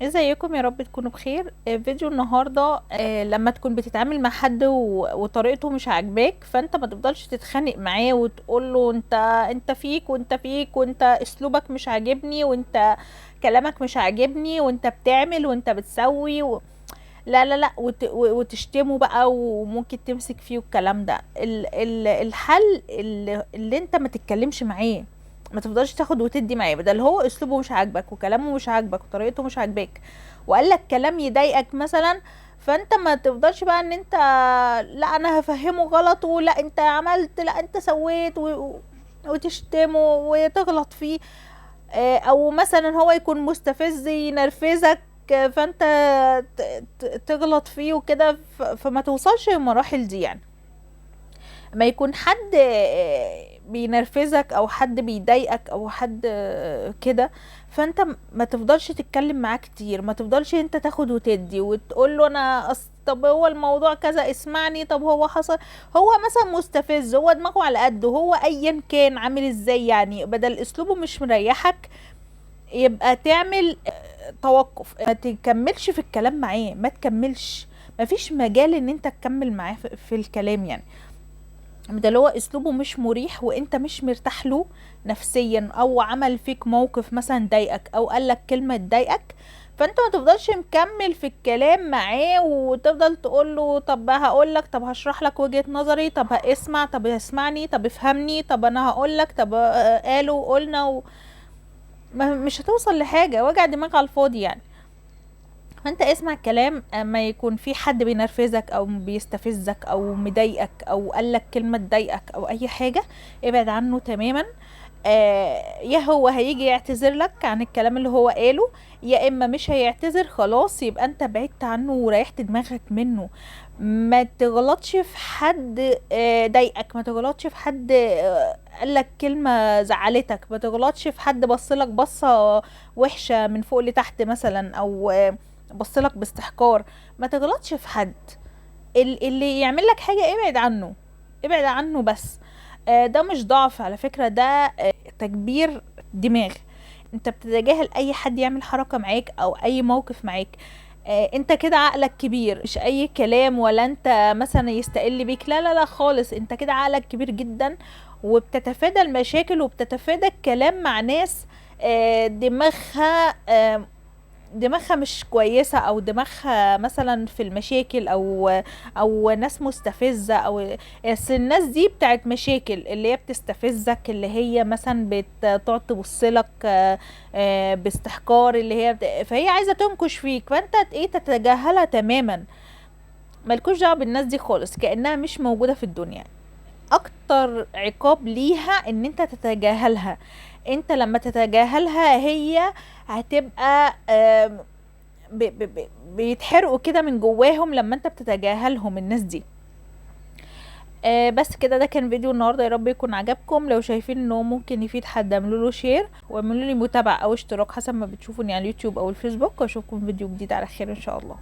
ازيكم؟ يا رب تكونوا بخير. فيديو النهارده لما تكون بتتعامل مع حد وطريقته مش عاجباك، فانت ما تفضلش تتخانق معاه وتقول له انت فيك وانت فيك وانت اسلوبك مش عاجبني وانت كلامك مش عاجبني وانت بتعمل وانت بتسوي لا لا لا وتشتمه بقى وممكن تمسك فيه والكلام ده. الحل اللي انت ما تتكلمش معاه، ما تفضلش تاخد وتدي معاه. بدل هو اسلوبه مش عاجبك وكلامه مش عاجبك وطريقته مش عاجباك وقال لك كلام يضايقك مثلا، فانت ما تفضلش بقى ان انت لا انا هفهمه غلط ولا انت عملت لا انت سويت وتشتمه وتغلط فيه. او مثلا هو يكون مستفز ينرفزك، فانت تغلط فيه وكده، فما توصلش للمراحل دي يعني. ما يكون حد بينرفزك او حد بيضايقك او حد كده، فانت ما تفضلش تتكلم معاه كتير، ما تفضلش انت تاخد وتدي وتقول له انا طب هو الموضوع كذا اسمعني، طب هو حصل، هو مثلا مستفز، هو دماغه على قده، هو ايا كان عامل ازاي يعني، بدل اسلوبه مش مريحك يبقى تعمل توقف، ما تكملش في الكلام معاه، ما تكملش، ما فيش مجال ان انت تكمل معاه في الكلام يعني. ده اللي هو اسلوبه مش مريح وانت مش مرتاح له نفسيا، او عمل فيك موقف مثلا ضايقك او قالك كلمة تضايقك، فانت ما تفضلش مكمل في الكلام معاه وتفضل تقول له طب هقول لك، طب هشرح لك وجهة نظري، طب اسمع، طب اسمعني، طب افهمني، طب انا هقول لك، طب قالوا قلنا مش هتوصل لحاجة، وجع دماغ على الفاضي يعني. فانت اسمع الكلام، اما يكون في حد بينرفزك او بيستفزك او مضايقك او قالك كلمة تضايقك او اي حاجة، ابعد عنه تماما. يا هو هيجي يعتذر لك عن الكلام اللي هو قاله، يا اما مش هيعتذر، خلاص يبقى انت بعدت عنه وريحت دماغك منه. ما تغلطش في حد ضايقك، ما تغلطش في حد قالك كلمة زعلتك، ما تغلطش في حد بصلك بصة وحشة من فوق لتحت مثلا، او بصلك باستحقار. ما تغلطش في حد، اللي يعمل لك حاجة ابعد عنه، ابعد عنه بس. ده مش ضعف على فكرة، ده تكبير دماغ. انت بتتجاهل اي حد يعمل حركة معاك او اي موقف معاك، انت كده عقلك كبير، مش اي كلام، ولا انت مثلا يستقل بيك، لا لا لا خالص، انت كده عقلك كبير جدا، وبتتفادى المشاكل وبتتفادى الكلام مع ناس دماغها مش كويسة، او دماغها مثلا في المشاكل، او ناس مستفزة، او اصل الناس دي بتاعت مشاكل، اللي هي بتستفزك، اللي هي مثلا بتقعد تبصلك باستحقار، اللي هي فهي عايزة تنكش فيك، فانت ايه تتجاهلها تماما. ملكوش دعوة بالناس دي خالص، كأنها مش موجودة في الدنيا. اكتر عقاب ليها ان انت تتجاهلها. انت لما تتجاهلها هي هتبقى بيتحرقوا كده من جواهم لما انت بتتجاهلهم الناس دي. بس كده، ده كان فيديو النهارده، يا رب يكون عجبكم. لو شايفين انه ممكن يفيد حد اعملوا له شير، واعملوا لي متابعه او اشتراك حسب ما بتشوفوني على اليوتيوب او الفيسبوك، واشوفكم في فيديو جديد على خير ان شاء الله.